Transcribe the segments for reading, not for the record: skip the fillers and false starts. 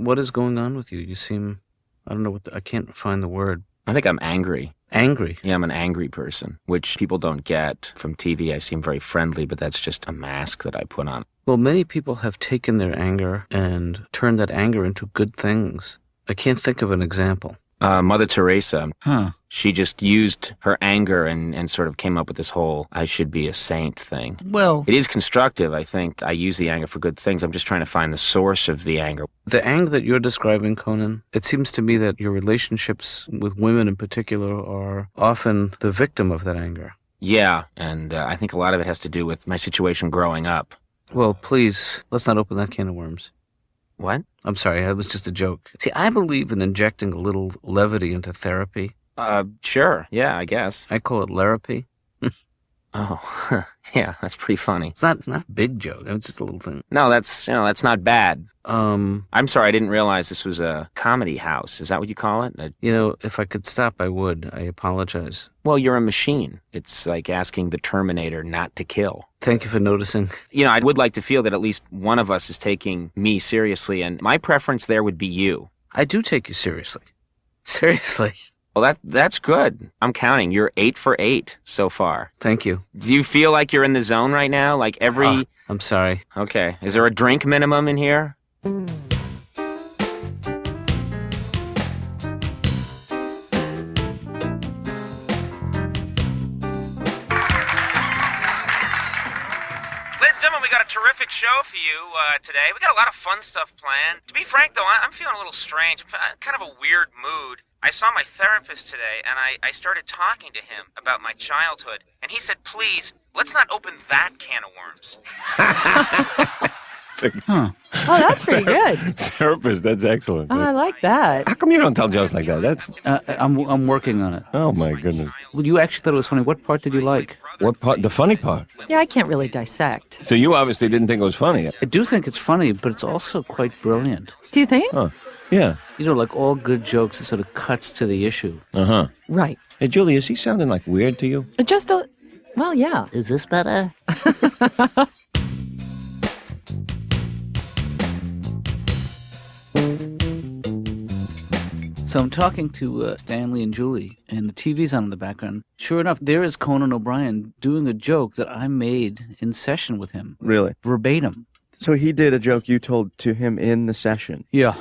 What is going on with you? You seem, I don't know I can't find the word. I think I'm angry. Angry? Yeah, I'm an angry person, which people don't get from TV. I seem very friendly, but that's just a mask that I put on. Well, many people have taken their anger and turned that anger into good things. I can't think of an example. Mother Teresa. Huh. She just used her anger and sort of came up with this whole I should be a saint thing. Well, it is constructive, I think. I use the anger for good things. I'm just trying to find the source of the anger. The anger that you're describing, Conan, it seems to me that your relationships with women in particular are often the victim of that anger. Yeah, and I think a lot of it has to do with my situation growing up. Well, please, let's not open that can of worms. What? I'm sorry, that was just a joke. See, I believe in injecting a little levity into therapy. Sure. Yeah, I guess. I call it Lerapy. Oh, yeah, that's pretty funny. It's not a big joke. It's just a little thing. No, that's not bad. I'm sorry, I didn't realize this was a comedy house. Is that what you call it? If I could stop, I would. I apologize. Well, you're a machine. It's like asking the Terminator not to kill. Thank you for noticing. I would like to feel that at least one of us is taking me seriously, and my preference there would be you. I do take you seriously. Seriously. Well, that's good. I'm counting. You're 8 for 8 so far. Thank you. Do you feel like you're in the zone right now? Like every... I'm sorry. Okay. Is there a drink minimum in here? We got a terrific show for you today. We got a lot of fun stuff planned. To be frank, though, I'm feeling a little strange. I'm kind of a weird mood. I saw my therapist today, and I started talking to him about my childhood. And he said, please, let's not open that can of worms. Huh. Oh, that's pretty good. Therapist, that's excellent. Oh, I like that. How come you don't tell jokes like that? That's... I'm working on it. Oh, my goodness. Well, you actually thought it was funny. What part did you like? What part? The funny part. Yeah, I can't really dissect. So you obviously didn't think it was funny. I do think it's funny, but it's also quite brilliant. Do you think? Huh. Yeah. Like all good jokes, it sort of cuts to the issue. Uh-huh. Right. Hey, Julie, is he sounding like weird to you? Just a... Well, yeah. Is this better? So I'm talking to Stanley and Julie, and the TV's on in the background. Sure enough, there is Conan O'Brien doing a joke that I made in session with him. Really? Verbatim. So he did a joke you told to him in the session? Yeah.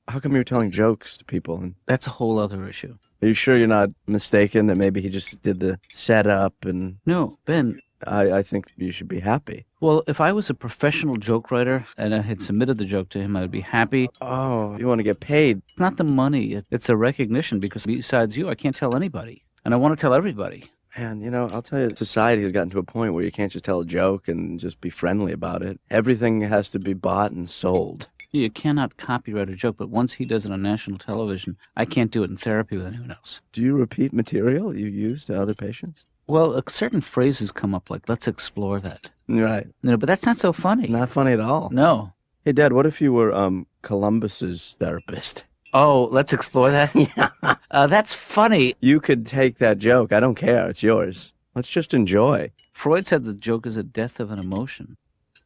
How come you were telling jokes to people? And That's a whole other issue. are you sure you're not mistaken that maybe he just did the setup and... No, Ben. I think you should be happy. Well, if I was a professional joke writer and I had submitted the joke to him, I would be happy. Oh, you want to get paid? It's not the money. It's the recognition, because besides you, I can't tell anybody. And I want to tell everybody. Man, I'll tell you, society has gotten to a point where you can't just tell a joke and just be friendly about it. Everything has to be bought and sold. You cannot copyright a joke, but once he does it on national television, I can't do it in therapy with anyone else. Do you repeat material you use to other patients? Well, certain phrases come up like, let's explore that. Right. But that's not so funny. Not funny at all. No. Hey, Dad, what if you were Columbus's therapist? Oh, let's explore that? Yeah. That's funny. You could take that joke. I don't care. It's yours. Let's just enjoy. Freud said the joke is a death of an emotion.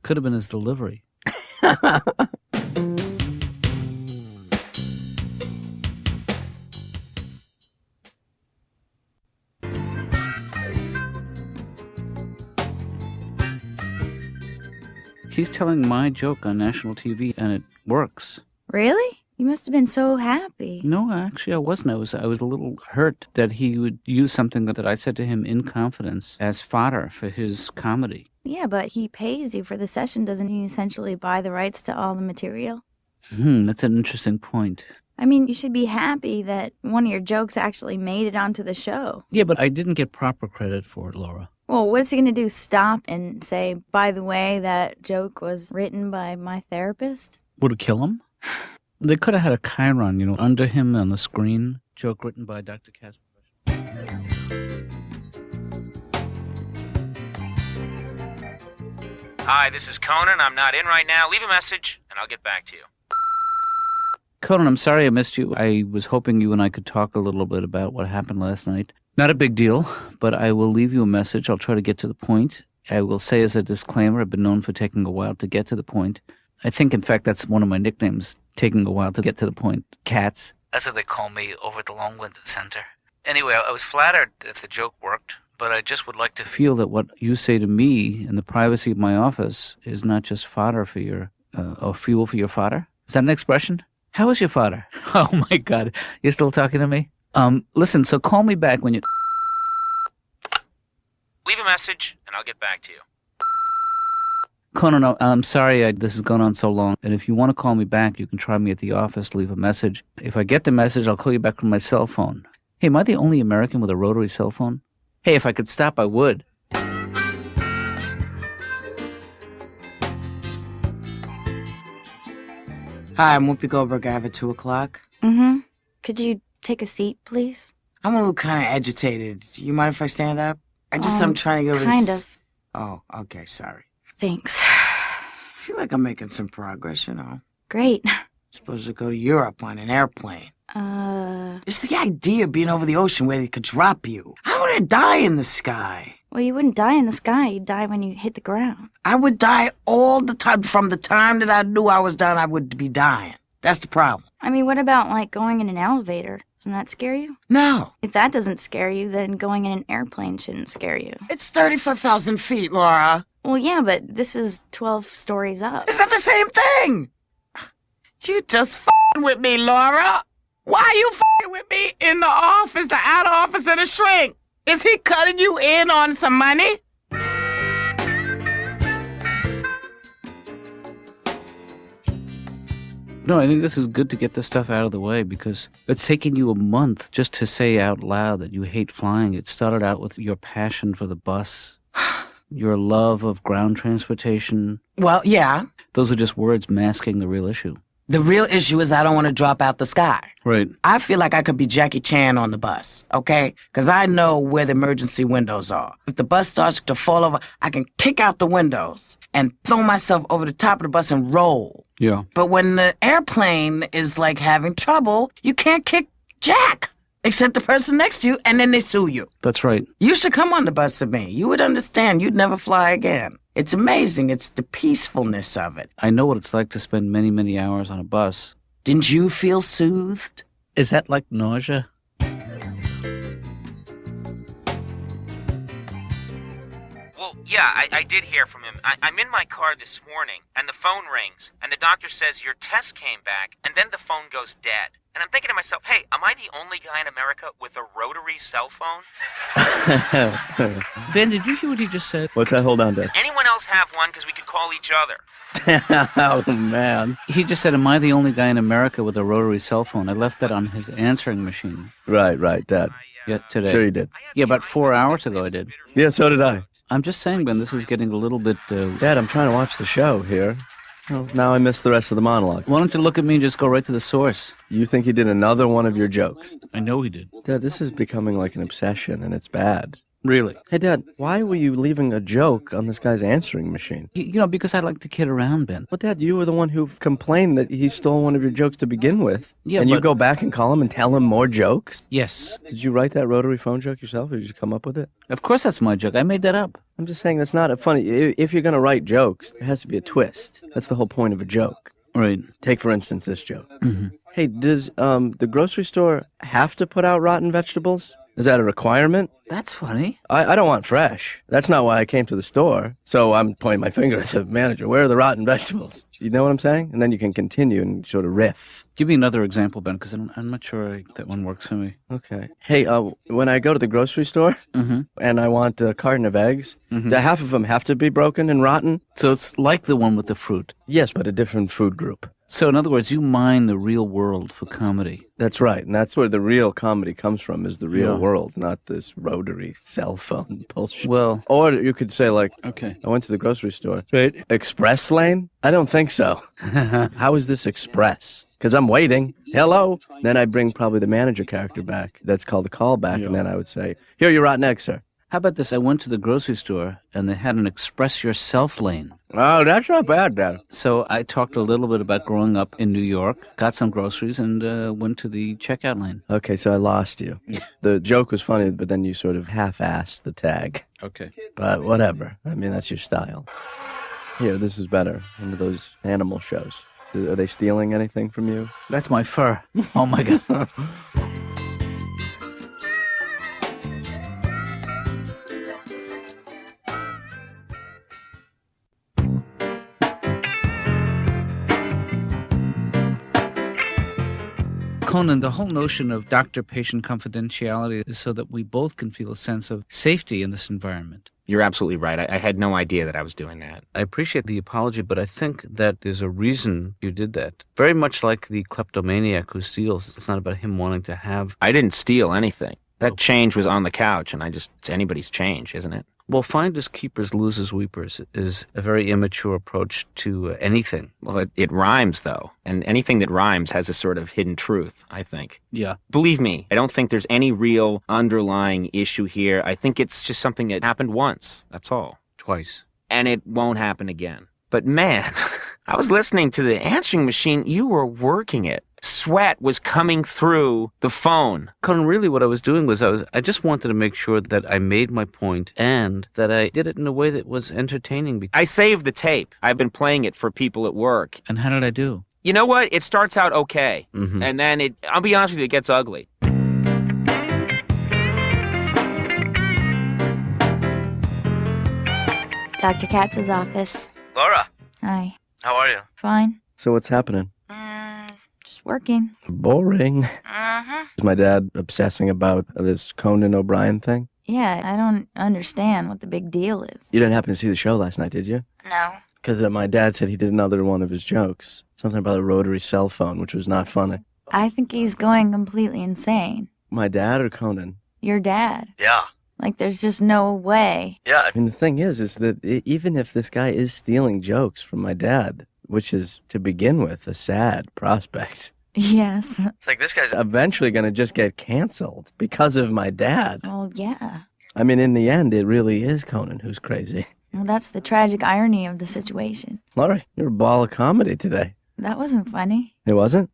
Could have been his delivery. He's telling my joke on national TV, and it works. Really? You must have been so happy. No, actually, I wasn't. I was a little hurt that he would use something that I said to him in confidence as fodder for his comedy. Yeah, but he pays you for the session. Doesn't he essentially buy the rights to all the material? That's an interesting point. I mean, you should be happy that one of your jokes actually made it onto the show. Yeah, but I didn't get proper credit for it, Laura. Well, what's he going to do? Stop and say, by the way, that joke was written by my therapist? Would it kill him? They could have had a chyron, under him on the screen. Joke written by Dr. Katz. Hi, this is Conan. I'm not in right now. Leave a message, and I'll get back to you. Conan, I'm sorry I missed you. I was hoping you and I could talk a little bit about what happened last night. Not a big deal, but I will leave you a message. I'll try to get to the point. I will say as a disclaimer, I've been known for taking a while to get to the point. I think, in fact, that's one of my nicknames, taking a while to get to the point. Katz. That's what they call me over at the Long-Winded Center. Anyway, I was flattered if the joke worked, but I just would like to feel that what you say to me in the privacy of my office is not just fodder for your, or fuel for your fodder. Is that an expression? How is your fodder? Oh my God. You're still talking to me? Listen, so call me back when you... Leave a message, and I'll get back to you. Conan, I'm sorry this has gone on so long. And if you want to call me back, you can try me at the office, leave a message. If I get the message, I'll call you back from my cell phone. Hey, am I the only American with a rotary cell phone? Hey, if I could stop, I would. Hi, I'm Whoopi Goldberg. I have at 2 o'clock. Mm-hmm. Could you take a seat, please? I'm a little kind of agitated. You mind if I stand up? I'm trying to get over Kind this. of. Oh, okay, sorry. Thanks. I feel like I'm making some progress, you know. Great. Supposed to go to Europe on an airplane. It's the idea of being over the ocean where they could drop you. I don't want to die in the sky. Well, you wouldn't die in the sky. You'd die when you hit the ground. I would die all the time. From the time that I knew I was done, I would be dying. That's the problem. I mean, what about, like, going in an elevator? Doesn't that scare you? No. If that doesn't scare you, then going in an airplane shouldn't scare you. It's 35,000 feet, Laura. Well, yeah, but this is 12 stories up. It's not the same thing. You just f***ing with me, Laura. Why are you f***ing with me in the office, the outer office of the shrink? Is he cutting you in on some money? No, I think this is good to get this stuff out of the way because it's taken you a month just to say out loud that you hate flying. It started out with your passion for the bus, your love of ground transportation. Well, yeah. Those are just words masking the real issue. The real issue is I don't want to drop out the sky. Right. I feel like I could be Jackie Chan on the bus, okay? Because I know where the emergency windows are. If the bus starts to fall over, I can kick out the windows and throw myself over the top of the bus and roll. Yeah. But when the airplane is like having trouble, you can't kick Jack, except the person next to you, and then they sue you. That's right. You should come on the bus with me. You would understand. You'd never fly again. It's amazing. It's the peacefulness of it. I know what it's like to spend many, many hours on a bus. Didn't you feel soothed? Is that like nausea? Well, yeah, I did hear from him. I'm in my car this morning, and the phone rings, and the doctor says your test came back, and then the phone goes dead. And I'm thinking to myself, hey, am I the only guy in America with a rotary cell phone? Ben, did you hear what he just said? What's that? Hold on, Dad. Does anyone else have one? Because we could call each other. Oh, man. He just said, am I the only guy in America with a rotary cell phone? I left that on his answering machine. Right, Dad. Yeah, today. Sure you did. Yeah, about 4 hours ago I did. Yeah, so did I. I'm just saying, Ben, this is getting a little bit... Dad, I'm trying to watch the show here. Well, now I missed the rest of the monologue. Why don't you look at me and just go right to the source? You think he did another one of your jokes? I know he did. Dad, this is becoming like an obsession, and it's bad. Really? Hey, Dad, why were you leaving a joke on this guy's answering machine? You know, because I like to kid around, Ben. Well, Dad, you were the one who complained that he stole one of your jokes to begin with. Yeah, and you but- go back and call him and tell him more jokes? Yes. Did you write that rotary phone joke yourself, or did you come up with it? Of course that's my joke. I made that up. I'm just saying that's not a funny... If you're going to write jokes, there has to be a twist. That's the whole point of a joke. Right. Take, for instance, this joke. Mm-hmm. Hey, does the grocery store have to put out rotten vegetables? Is that a requirement? That's funny. I don't want fresh. That's not why I came to the store. So I'm pointing my finger at the manager. Where are the rotten vegetables? You know what I'm saying? And then you can continue and sort of riff. Give me another example, Ben, because I'm not sure that one works for me. Okay. Hey, when I go to the grocery store and I want a carton of eggs, do half of them have to be broken and rotten? So it's like the one with the fruit. Yes, but a different food group. So in other words, you mine the real world for comedy. That's right. And that's where the real comedy comes from, is the real world, not this rotary cell phone bullshit. Well... Or you could say, like, Okay. I went to the grocery store. Right. Express lane? I don't think so. How is this express? Because I'm waiting. Hello? Then I bring probably the manager character back. That's called a callback. And then I would say, here are your rotten eggs, sir. How about this? I went to the grocery store, and they had an express yourself lane. Oh, that's not bad, Dad. So I talked a little bit about growing up in New York, got some groceries, and went to the checkout lane. Okay, so I lost you. The joke was funny, but then you sort of half-assed the tag. Okay. But whatever. I mean, that's your style. Here, this is better. One of those animal shows. Are they stealing anything from you? That's my fur. Oh my God. Conan, the whole notion of doctor-patient confidentiality is so that we both can feel a sense of safety in this environment. You're absolutely right. I had no idea that I was doing that. I appreciate the apology, but I think that there's a reason you did that. Very much like the kleptomaniac who steals. It's not about him wanting to have... I didn't steal anything. That change was on the couch, and it's anybody's change, isn't it? Well, finders keepers, losers weepers is a very immature approach to anything. Well, it rhymes, though. And anything that rhymes has a sort of hidden truth, I think. Yeah. Believe me, I don't think there's any real underlying issue here. I think it's just something that happened once. That's all. Twice. And it won't happen again. But man, I was listening to the answering machine. You were working it. Sweat was coming through the phone. Conan, really what I was doing was I just wanted to make sure that I made my point and that I did it in a way that was entertaining. I saved the tape. I've been playing it for people at work. And how did I do? You know what? It starts out okay. Mm-hmm. And then I'll be honest with you, it gets ugly. Dr. Katz's office. Laura, Hi. how are you? Fine. So what's happening? Just working. Boring. Uh-huh. Is my dad obsessing about this Conan O'Brien thing? Yeah, I don't understand what the big deal is. You didn't happen to see the show last night, did you? No. Because my dad said he did another one of his jokes. Something about a rotary cell phone, which was not funny. I think he's going completely insane. My dad or Conan? Your dad. Yeah. Like, there's just no way. Yeah, I mean, the thing is that even if this guy is stealing jokes from my dad, which is, to begin with, a sad prospect. Yes. It's like this guy's eventually going to just get canceled because of my dad. Well, yeah. I mean, in the end, it really is Conan who's crazy. Well, that's the tragic irony of the situation. Laura, you're a ball of comedy today. That wasn't funny. It wasn't?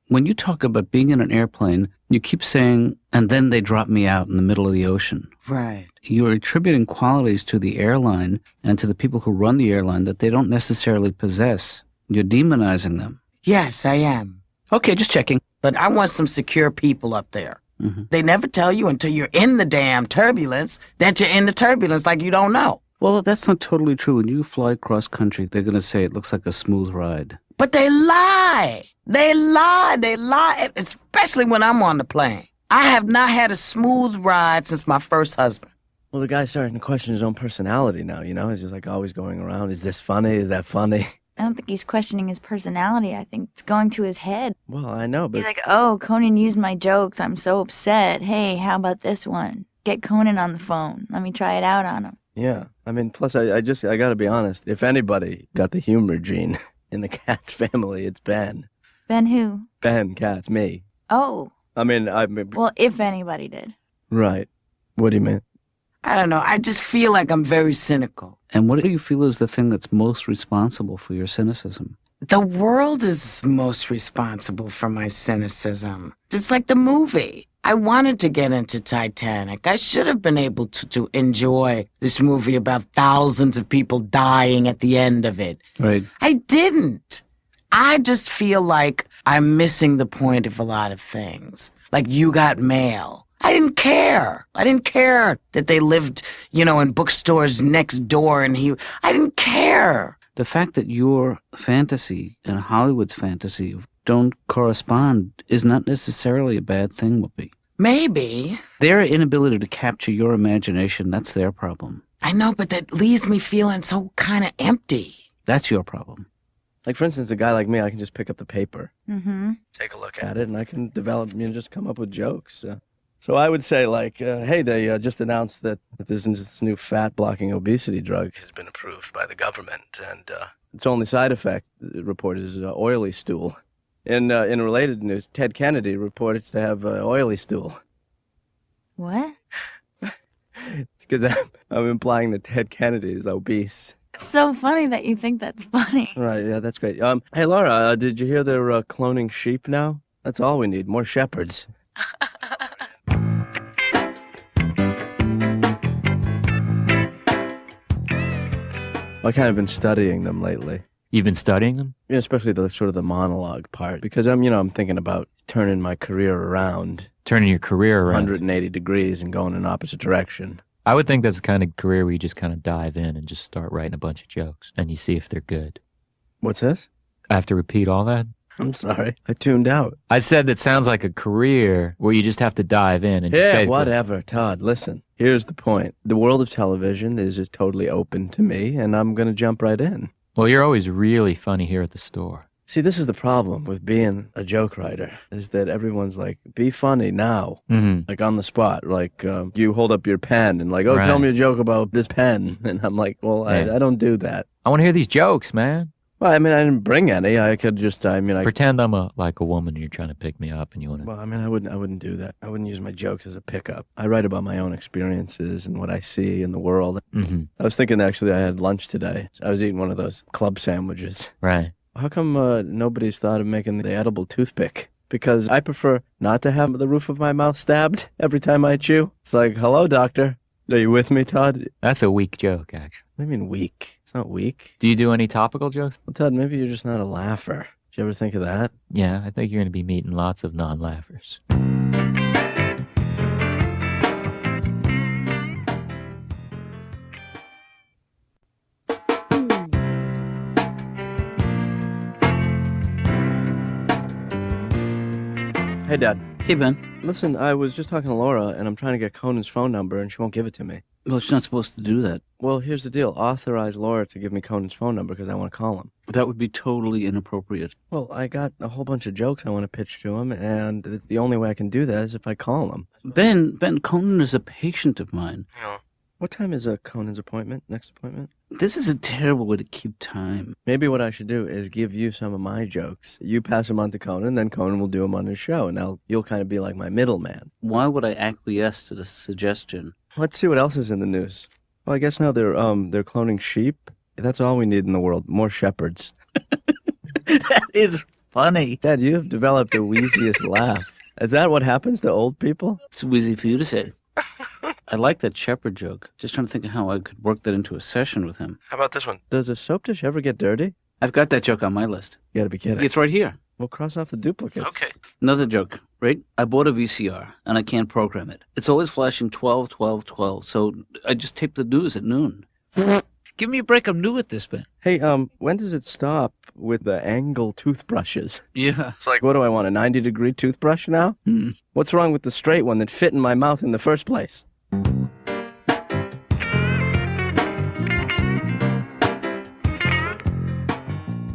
When you talk about being in an airplane, you keep saying, and then they drop me out in the middle of the ocean. Right. You're attributing qualities to the airline and to the people who run the airline that they don't necessarily possess. You're demonizing them. Yes, I am. Okay, just checking. But I want some secure people up there. Mm-hmm. They never tell you until you're in the damn turbulence that you're in the turbulence like you don't know. Well, that's not totally true. When you fly cross country, they're going to say it looks like a smooth ride. But they lie. They lie. They lie, especially when I'm on the plane. I have not had a smooth ride since my first husband. Well, the guy's starting to question his own personality now, you know? He's just like always going around, is this funny? Is that funny? I don't think he's questioning his personality. I think it's going to his head. Well, I know, but... He's like, oh, Conan used my jokes. I'm so upset. Hey, how about this one? Get Conan on the phone. Let me try it out on him. Yeah. I mean, plus, I gotta be honest. If anybody got the humor gene in the Katz family, it's Ben. Ben who? Ben Katz, me. Oh. I mean, Well, if anybody did. Right. What do you mean? I don't know. I just feel like I'm very cynical. And what do you feel is the thing that's most responsible for your cynicism? The world is most responsible for my cynicism. It's like the movie. I wanted to get into Titanic. I should have been able to enjoy this movie about thousands of people dying at the end of it. Right. I didn't. I just feel like I'm missing the point of a lot of things. Like You Got Mail. I didn't care. I didn't care that they lived, in bookstores next door and I didn't care. The fact that your fantasy and Hollywood's fantasy don't correspond is not necessarily a bad thing, Whoopi. Maybe. Their inability to capture your imagination, that's their problem. I know, but that leaves me feeling so kind of empty. That's your problem. Like, for instance, a guy like me, I can just pick up the paper, Mm-hmm. take a look at it, and I can develop, just come up with jokes. So I would say, like, hey, they just announced that this new fat-blocking obesity drug has been approved by the government, and its only side effect, report, is oily stool. In related news, Ted Kennedy reported to have oily stool. What? It's because I'm implying that Ted Kennedy is obese. It's so funny that you think that's funny. Right, yeah, that's great. Hey, Laura, did you hear they're cloning sheep now? That's all we need, more shepherds. I kind of been studying them lately. You've been studying them? Yeah, especially the sort of the monologue part, because I'm thinking about turning my career around Turning your career around. 180 degrees and going in opposite direction. I would think that's the kind of career where you just kind of dive in and just start writing a bunch of jokes, and you see if they're good. What's this? I have to repeat all that? I'm sorry. I tuned out. I said that sounds like a career where you just have to dive in and just Yeah, basically- whatever, Todd. Listen, here's the point. The world of television is just totally open to me, and I'm going to jump right in. Well, you're always really funny here at the store. See, this is the problem with being a joke writer, is that everyone's like, be funny now, like on the spot. Like, you hold up your pen and like, oh, tell Right. me a joke about this pen. And I'm like, well, Yeah. I don't do that. I want to hear these jokes, man. Well, I mean, I didn't bring any. I could just, I Pretend I'm like a woman and you're trying to pick me up and you want to... well, I mean, I wouldn't do that. I wouldn't use my jokes as a pickup. I write about my own experiences and what I see in the world. I was thinking, actually, I had lunch today. I was eating one of those club sandwiches. Right. How come nobody's thought of making the edible toothpick? Because I prefer not to have the roof of my mouth stabbed every time I chew. It's like, hello, doctor. Are you with me, Todd? That's a weak joke, actually. What do you mean weak? It's not weak. Do you do any topical jokes? Well, Todd, maybe you're just not a laugher. Did you ever think of that? Yeah, I think you're going to be meeting lots of non-laughers. Hey, Dad. Hey, Ben. Listen, I was just talking to Laura, and I'm trying to get Conan's phone number, and she won't give it to me. Well, she's not supposed to do that. Well, here's the deal. Authorize Laura to give me Conan's phone number because I want to call him. That would be totally inappropriate. Well, I got a whole bunch of jokes I want to pitch to him, and the only way I can do that is if I call him. Ben, Conan is a patient of mine. What time is Conan's appointment? Next appointment? This is a terrible way to keep time. Maybe what I should do is give you some of my jokes. You pass them on to Conan, then Conan will do them on his show, and you'll kind of be like my middleman. Why would I acquiesce to the suggestion? Let's see what else is in the news. Well, I guess now they're cloning sheep. That's all we need in the world. More shepherds. That is funny. Dad, you have developed the wheeziest laugh. Is that what happens to old people? It's easy for you to say. I like that shepherd joke. Just trying to think of how I could work that into a session with him. How about this one? Does a soap dish ever get dirty? I've got that joke on my list. You gotta be kidding. It's right here. We'll cross off the duplicates. Okay. Another joke, right? I bought a VCR, and I can't program it. It's always flashing 12, 12, 12, so I just tape the news at noon. Give me a break. I'm new at this, Ben. Hey, when does it stop with the angle toothbrushes? Yeah. It's like, what do I want, a 90-degree toothbrush now? What's wrong with the straight one that fit in my mouth in the first place?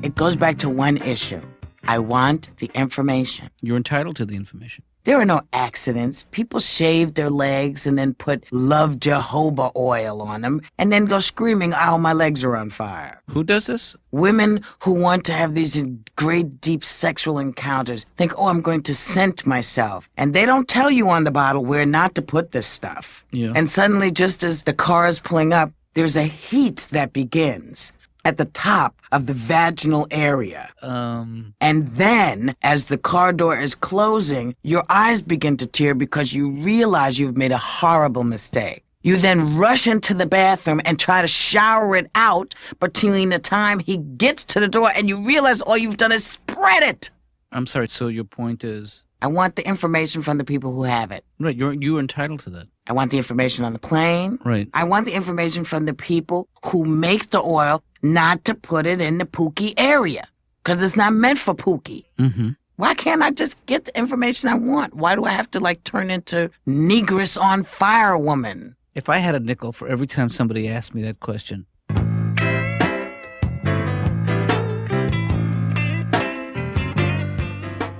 It goes back to one issue. I want the information. You're entitled to the information. There are no accidents. People shave their legs and then put Love Jehovah oil on them and then go screaming, "Ow, my legs are on fire." Who does this? Women who want to have these great, deep sexual encounters think, "Oh, I'm going to scent myself." And they don't tell you on the bottle where not to put this stuff. Yeah. And suddenly, just as the car is pulling up, there's a heat that begins at the top of the vaginal area. And then, as the car door is closing, your eyes begin to tear because you realize you've made a horrible mistake. You then rush into the bathroom and try to shower it out between the time he gets to the door and you realize all you've done is spread it. I'm sorry, so your point is... I want the information from the people who have it. Right, you're entitled to that. I want the information on the plane. Right. I want the information from the people who make the oil not to put it in the pookie area. Because it's not meant for pookie. Mm-hmm. Why can't I just get the information I want? Why do I have to, turn into Negress on Fire woman? If I had a nickel for every time somebody asked me that question...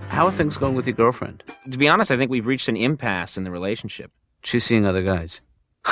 How are things going with your girlfriend? To be honest, I think we've reached an impasse in the relationship. She's seeing other guys.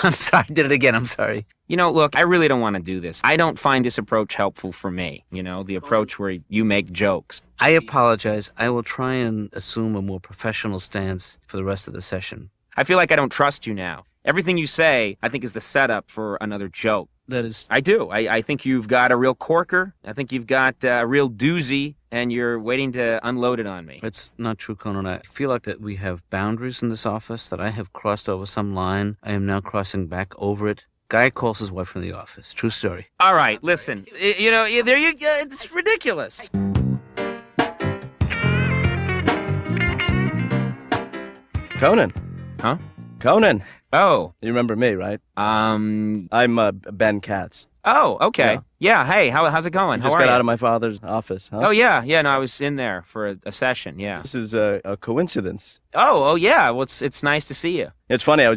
I'm sorry, I did it again, I'm sorry. You know, look, I really don't want to do this. I don't find this approach helpful for me, the approach where you make jokes. I apologize. I will try and assume a more professional stance for the rest of the session. I feel like I don't trust you now. Everything you say, I think, is the setup for another joke. That is... I do. I think you've got a real corker. I think you've got a real doozy, and you're waiting to unload it on me. It's not true, Conan. I feel like that we have boundaries in this office, that I have crossed over some line. I am now crossing back over it. Guy calls his wife from the office. True story. All right, listen. You know, there you go. It's ridiculous. Conan. Huh? Conan. Oh. You remember me, right? I'm Ben Katz. Oh, okay. Yeah. Hey, how's it going? Just How got are out you? of my father's office, huh? Oh yeah. No, I was in there for a session. Yeah. This is a coincidence. Oh yeah. Well, it's nice to see you. It's funny. I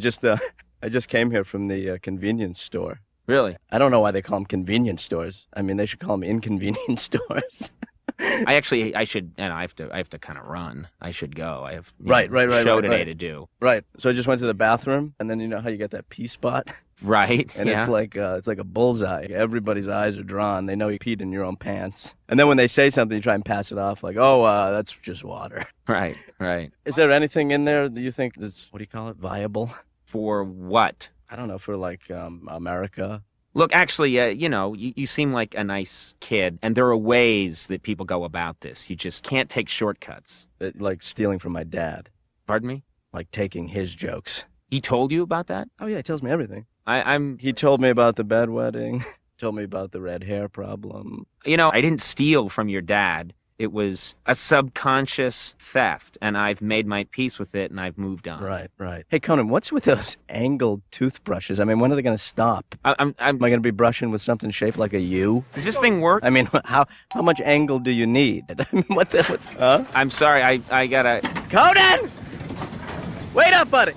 just came here from the convenience store. Really. I don't know why they call them convenience stores. I mean, they should call them inconvenience stores. I should, and I have to kind of run. I should go. I have Right, show right, today right. to do. Right. So I just went to the bathroom, and then you know how you get that pee spot, Right. and yeah. it's like a bullseye. Everybody's eyes are drawn. They know you peed in your own pants. And then when they say something, you try and pass it off like, "Oh, that's just water." Right. Right. Is there anything in there that you think is, what do you call it, viable? For what? I don't know, for like America. Look, actually, you seem like a nice kid, and there are ways that people go about this. You just can't take shortcuts. Like stealing from my dad, Pardon me? like taking his jokes. He told you about that? Oh yeah, he tells me everything. I'm, He told me about the bedwetting. Told me about the red hair problem. I didn't steal from your dad. It was a subconscious theft, and I've made my peace with it, and I've moved on. Right, right. Hey Conan, what's with those angled toothbrushes? I mean, when are they going to stop? I'm Am I going to be brushing with something shaped like a U? does this thing work? I mean, how much angle do you need? I mean, what's huh? I'm sorry, I gotta... Conan! Wait up, buddy!